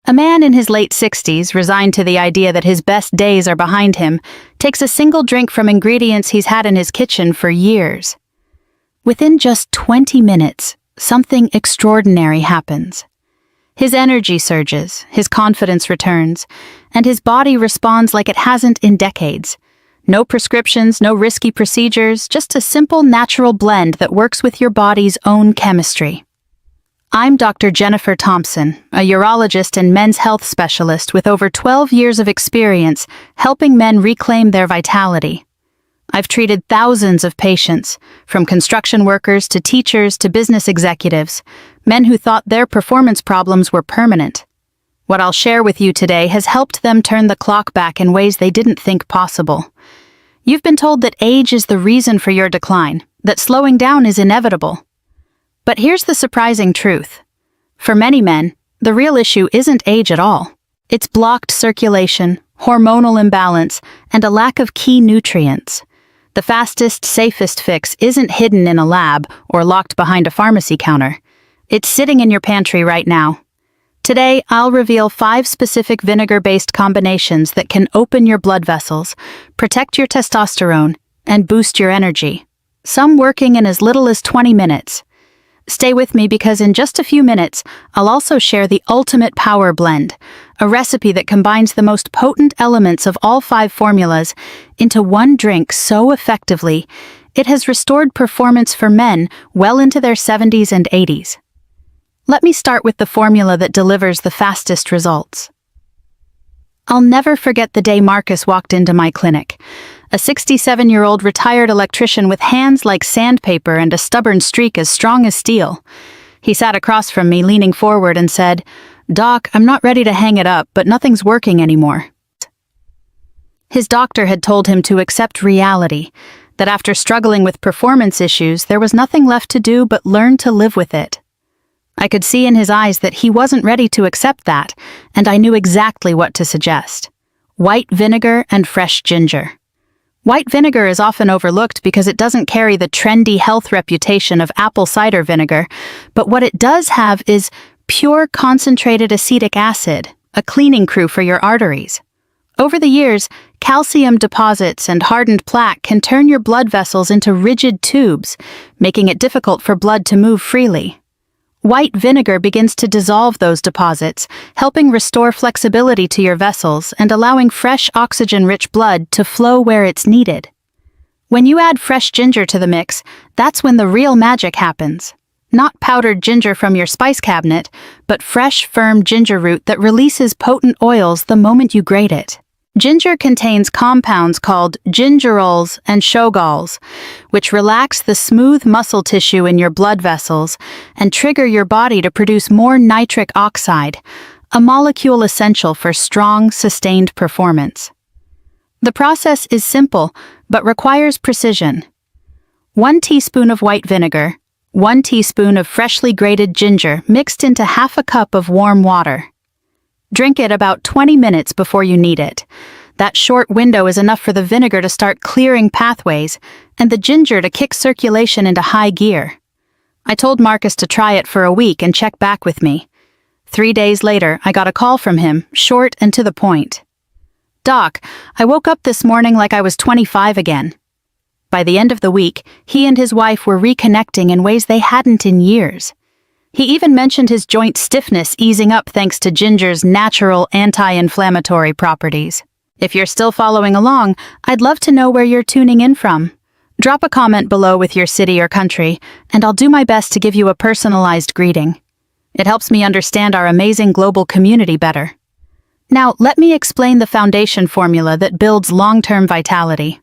A man in his late 60s, resigned to the idea that his best days are behind him, takes a single drink from ingredients he's had in his kitchen for years. Within just 20 minutes, something extraordinary happens. His energy surges, his confidence returns, and his body responds like it hasn't in decades. No prescriptions, no risky procedures, just a simple natural blend that works with your body's own chemistry. I'm Dr. Jennifer Thompson, a urologist and men's health specialist with over 12 years of experience helping men reclaim their vitality. I've treated thousands of patients, from construction workers to teachers to business executives, men who thought their performance problems were permanent. What I'll share with you today has helped them turn the clock back in ways they didn't think possible. You've been told that age is the reason for your decline, that slowing down is inevitable. But here's the surprising truth. For many men, the real issue isn't age at all. It's blocked circulation, hormonal imbalance, and a lack of key nutrients. The fastest, safest fix isn't hidden in a lab or locked behind a pharmacy counter. It's sitting in your pantry right now. Today, I'll reveal 5 specific vinegar-based combinations that can open your blood vessels, protect your testosterone, and boost your energy. Some working in as little as 20 minutes. Stay with me because in just a few minutes, I'll also share the ultimate power blend, a recipe that combines the most potent elements of all 5 formulas into one drink so effectively, it has restored performance for men well into their 70s and 80s. Let me start with the formula that delivers the fastest results. I'll never forget the day Marcus walked into my clinic. A 67-year-old retired electrician with hands like sandpaper and a stubborn streak as strong as steel. He sat across from me, leaning forward, and said, "Doc, I'm not ready to hang it up, but nothing's working anymore." His doctor had told him to accept reality, that after struggling with performance issues, there was nothing left to do but learn to live with it. I could see in his eyes that he wasn't ready to accept that, and I knew exactly what to suggest. White vinegar and fresh ginger. White vinegar is often overlooked because it doesn't carry the trendy health reputation of apple cider vinegar, but what it does have is pure concentrated acetic acid, a cleaning crew for your arteries. Over the years, calcium deposits and hardened plaque can turn your blood vessels into rigid tubes, making it difficult for blood to move freely. White vinegar begins to dissolve those deposits, helping restore flexibility to your vessels and allowing fresh oxygen-rich blood to flow where it's needed. When you add fresh ginger to the mix, that's when the real magic happens. Not powdered ginger from your spice cabinet, but fresh, firm ginger root that releases potent oils the moment you grate it. Ginger contains compounds called gingerols and shogals, which relax the smooth muscle tissue in your blood vessels and trigger your body to produce more nitric oxide, a molecule essential for strong, sustained performance. The process is simple, but requires precision. 1 teaspoon of white vinegar, 1 teaspoon of freshly grated ginger mixed into half a cup of warm water. Drink it about 20 minutes before you need it. That short window is enough for the vinegar to start clearing pathways and the ginger to kick circulation into high gear. I told Marcus to try it for a week and check back with me. 3 days later, I got a call from him, short and to the point. "Doc, I woke up this morning like I was 25 again." By the end of the week, he and his wife were reconnecting in ways they hadn't in years. He even mentioned his joint stiffness easing up thanks to ginger's natural anti-inflammatory properties. If you're still following along, I'd love to know where you're tuning in from. Drop a comment below with your city or country, and I'll do my best to give you a personalized greeting. It helps me understand our amazing global community better. Now, let me explain the foundation formula that builds long-term vitality.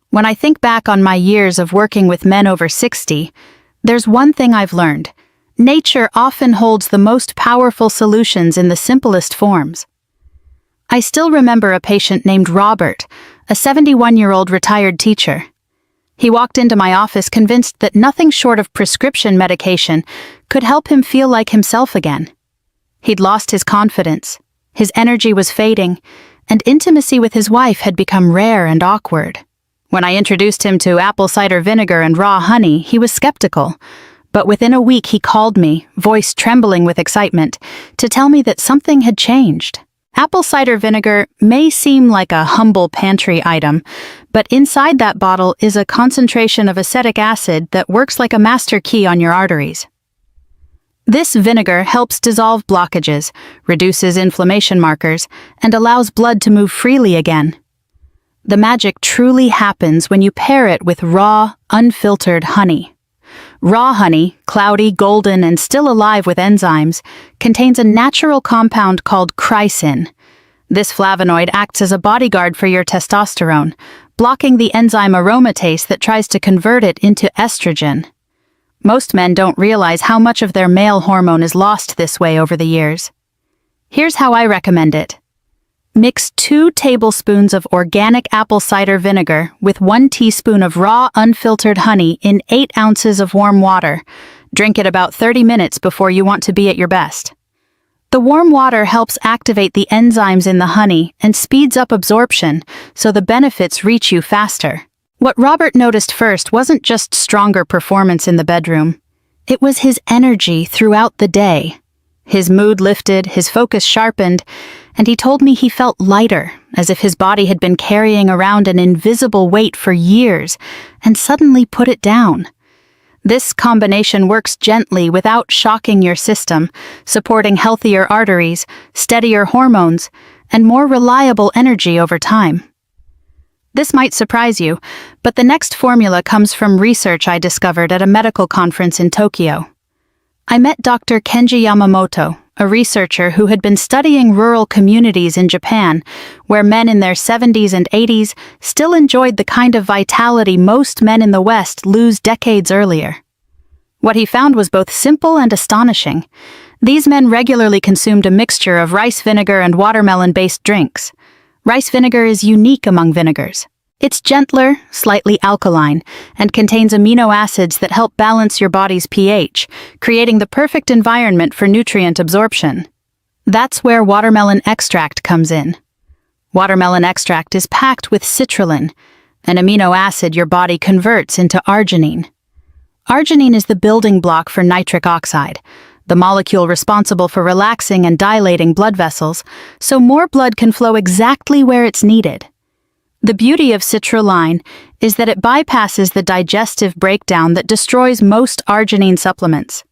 When I think back on my years of working with men over 60, there's one thing I've learned. Nature often holds the most powerful solutions in the simplest forms. I still remember a patient named Robert, a 71-year-old retired teacher. He walked into my office convinced that nothing short of prescription medication could help him feel like himself again. He'd lost his confidence, his energy was fading, and intimacy with his wife had become rare and awkward. When I introduced him to apple cider vinegar and raw honey, he was skeptical. But within a week he called me, voice trembling with excitement, to tell me that something had changed. Apple cider vinegar may seem like a humble pantry item, but inside that bottle is a concentration of acetic acid that works like a master key on your arteries. This vinegar helps dissolve blockages, reduces inflammation markers, and allows blood to move freely again. The magic truly happens when you pair it with raw, unfiltered honey. Raw honey, cloudy, golden, and still alive with enzymes, contains a natural compound called chrysin. This flavonoid acts as a bodyguard for your testosterone, blocking the enzyme aromatase that tries to convert it into estrogen. Most men don't realize how much of their male hormone is lost this way over the years. Here's how I recommend it. Mix 2 tablespoons of organic apple cider vinegar with 1 teaspoon of raw, unfiltered honey in 8 ounces of warm water. Drink it about 30 minutes before you want to be at your best. The warm water helps activate the enzymes in the honey and speeds up absorption, so the benefits reach you faster. What Robert noticed first wasn't just stronger performance in the bedroom. It was his energy throughout the day. His mood lifted, his focus sharpened, and he told me he felt lighter, as if his body had been carrying around an invisible weight for years, and suddenly put it down. This combination works gently without shocking your system, supporting healthier arteries, steadier hormones, and more reliable energy over time. This might surprise you, but the next formula comes from research I discovered at a medical conference in Tokyo. I met Dr. Kenji Yamamoto, a researcher who had been studying rural communities in Japan, where men in their 70s and 80s still enjoyed the kind of vitality most men in the West lose decades earlier. What he found was both simple and astonishing. These men regularly consumed a mixture of rice vinegar and watermelon-based drinks. Rice vinegar is unique among vinegars. It's gentler, slightly alkaline, and contains amino acids that help balance your body's pH, creating the perfect environment for nutrient absorption. That's where watermelon extract comes in. Watermelon extract is packed with citrulline, an amino acid your body converts into arginine. Arginine is the building block for nitric oxide, the molecule responsible for relaxing and dilating blood vessels, so more blood can flow exactly where it's needed. The beauty of citrulline is that it bypasses the digestive breakdown that destroys most arginine supplements.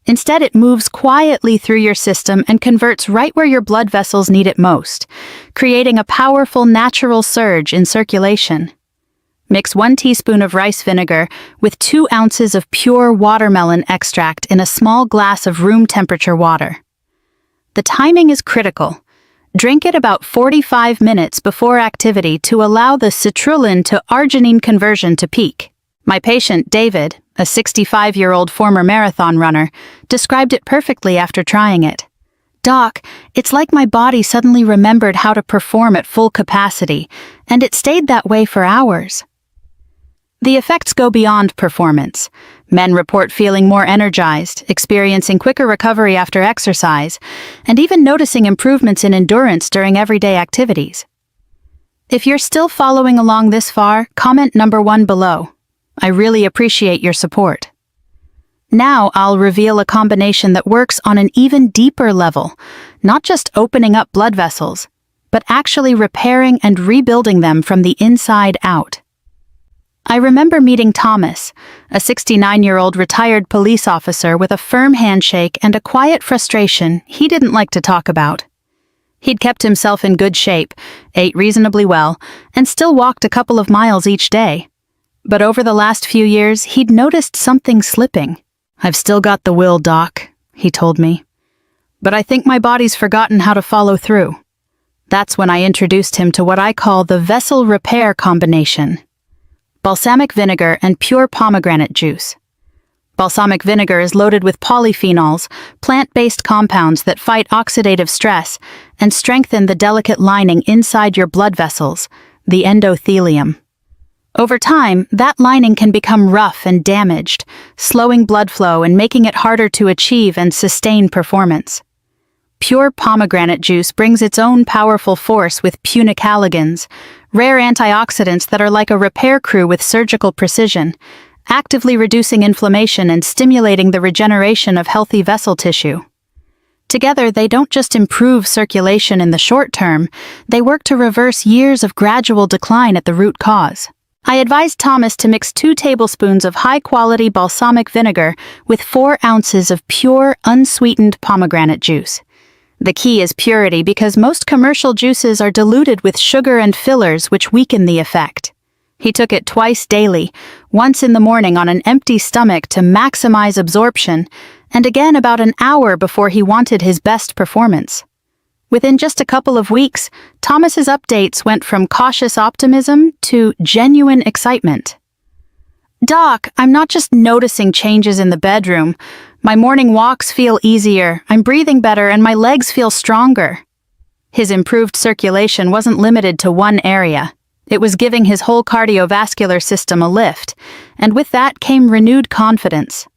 Instead, it moves quietly through your system and converts right where your blood vessels need it most, creating a powerful natural surge in circulation. Mix 1 teaspoon of rice vinegar with 2 ounces of pure watermelon extract in a small glass of room temperature water. The timing is critical. Drink it about 45 minutes before activity to allow the citrulline to arginine conversion to peak. My patient, David, a 65-year-old former marathon runner, described it perfectly after trying it. "Doc, it's like my body suddenly remembered how to perform at full capacity, and it stayed that way for hours." The effects go beyond performance. Men report feeling more energized, experiencing quicker recovery after exercise, and even noticing improvements in endurance during everyday activities. If you're still following along this far, comment number 1 below. I really appreciate your support. Now I'll reveal a combination that works on an even deeper level, not just opening up blood vessels, but actually repairing and rebuilding them from the inside out. I remember meeting Thomas, a 69-year-old retired police officer with a firm handshake and a quiet frustration he didn't like to talk about. He'd kept himself in good shape, ate reasonably well, and still walked a couple of miles each day. But over the last few years, he'd noticed something slipping. "I've still got the will, Doc," he told me. "But I think my body's forgotten how to follow through." That's when I introduced him to what I call the vessel repair combination. Balsamic vinegar and pure pomegranate juice. Balsamic vinegar is loaded with polyphenols, plant-based compounds that fight oxidative stress and strengthen the delicate lining inside your blood vessels, the endothelium. Over time, that lining can become rough and damaged, slowing blood flow and making it harder to achieve and sustain performance. Pure pomegranate juice brings its own powerful force with punicalagins, rare antioxidants that are like a repair crew with surgical precision, actively reducing inflammation and stimulating the regeneration of healthy vessel tissue. Together, they don't just improve circulation in the short term, they work to reverse years of gradual decline at the root cause. I advised Thomas to mix 2 tablespoons of high-quality balsamic vinegar with 4 ounces of pure, unsweetened pomegranate juice. The key is purity because most commercial juices are diluted with sugar and fillers which weaken the effect. He took it twice daily, once in the morning on an empty stomach to maximize absorption, and again about an hour before he wanted his best performance. Within just a couple of weeks, Thomas's updates went from cautious optimism to genuine excitement. "Doc, I'm not just noticing changes in the bedroom. My morning walks feel easier, I'm breathing better, and my legs feel stronger." His improved circulation wasn't limited to one area. It was giving his whole cardiovascular system a lift, and with that came renewed confidence.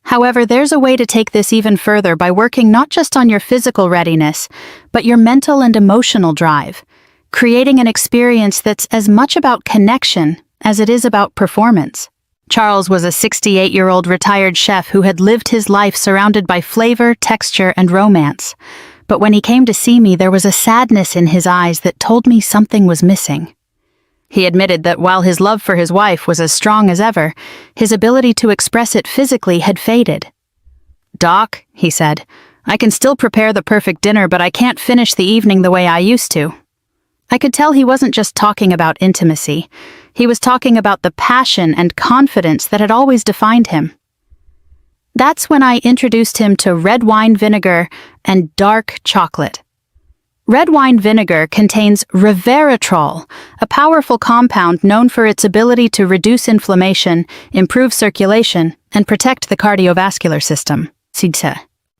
However, there's a way to take this even further by working not just on your physical readiness, but your mental and emotional drive, creating an experience that's as much about connection as it is about performance. Charles was a 68-year-old retired chef who had lived his life surrounded by flavor, texture, and romance. But when he came to see me, there was a sadness in his eyes that told me something was missing. He admitted that while his love for his wife was as strong as ever, his ability to express it physically had faded. "Doc," he said, "I can still prepare the perfect dinner, but I can't finish the evening the way I used to." I could tell he wasn't just talking about intimacy. He was talking about the passion and confidence that had always defined him. That's when I introduced him to red wine vinegar and dark chocolate. Red wine vinegar contains resveratrol, a powerful compound known for its ability to reduce inflammation, improve circulation, and protect the cardiovascular system.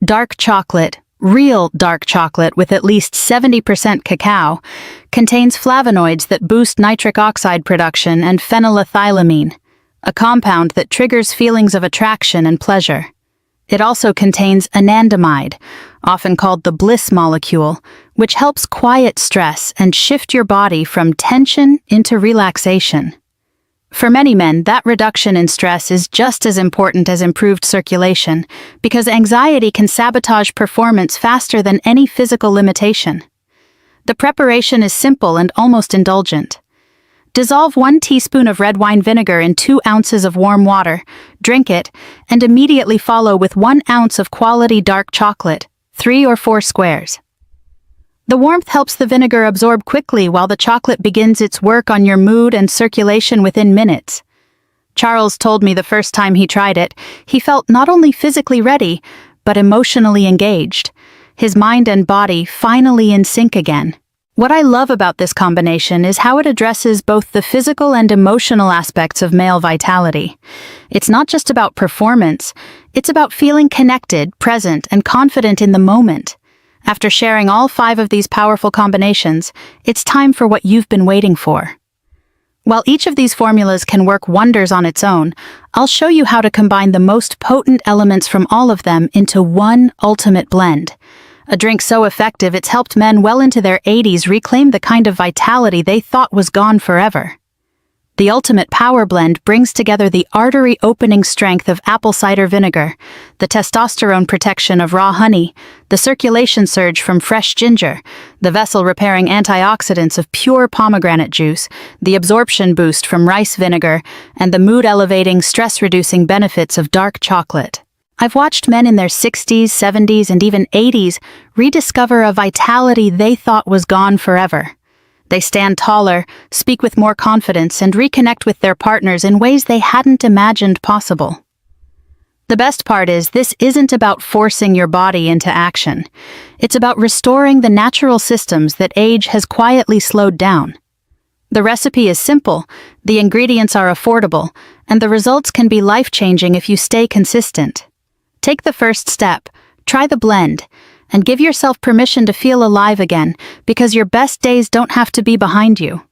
Dark chocolate, real dark chocolate with at least 70% cacao, contains flavonoids that boost nitric oxide production and phenylethylamine, a compound that triggers feelings of attraction and pleasure. It also contains anandamide, often called the bliss molecule, which helps quiet stress and shift your body from tension into relaxation. For many men, that reduction in stress is just as important as improved circulation, because anxiety can sabotage performance faster than any physical limitation. The preparation is simple and almost indulgent. Dissolve 1 teaspoon of red wine vinegar in 2 ounces of warm water, drink it, and immediately follow with 1 ounce of quality dark chocolate, 3 or 4 squares. The warmth helps the vinegar absorb quickly while the chocolate begins its work on your mood and circulation within minutes. Charles told me the first time he tried it, he felt not only physically ready, but emotionally engaged, his mind and body finally in sync again. What I love about this combination is how it addresses both the physical and emotional aspects of male vitality. It's not just about performance, it's about feeling connected, present, and confident in the moment. After sharing all 5 of these powerful combinations, it's time for what you've been waiting for. While each of these formulas can work wonders on its own, I'll show you how to combine the most potent elements from all of them into one ultimate blend. A drink so effective it's helped men well into their 80s reclaim the kind of vitality they thought was gone forever. The Ultimate Power Blend brings together the artery-opening strength of apple cider vinegar, the testosterone protection of raw honey, the circulation surge from fresh ginger, the vessel-repairing antioxidants of pure pomegranate juice, the absorption boost from rice vinegar, and the mood-elevating, stress-reducing benefits of dark chocolate. I've watched men in their 60s, 70s, and even 80s rediscover a vitality they thought was gone forever. They stand taller, speak with more confidence, and reconnect with their partners in ways they hadn't imagined possible. The best part is, this isn't about forcing your body into action. It's about restoring the natural systems that age has quietly slowed down. The recipe is simple, the ingredients are affordable, and the results can be life-changing if you stay consistent. Take the first step, try the blend, and give yourself permission to feel alive again, because your best days don't have to be behind you.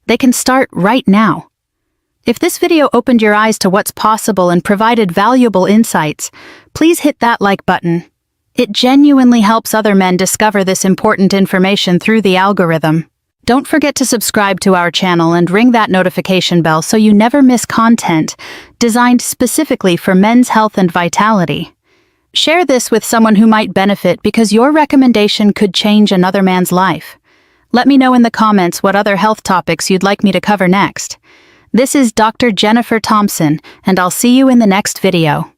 They can start right now. If this video opened your eyes to what's possible and provided valuable insights, please hit that like button. It genuinely helps other men discover this important information through the algorithm. Don't forget to subscribe to our channel and ring that notification bell so you never miss content designed specifically for men's health and vitality. Share this with someone who might benefit because your recommendation could change another man's life. Let me know in the comments what other health topics you'd like me to cover next. This is Dr. Jennifer Thompson, and I'll see you in the next video.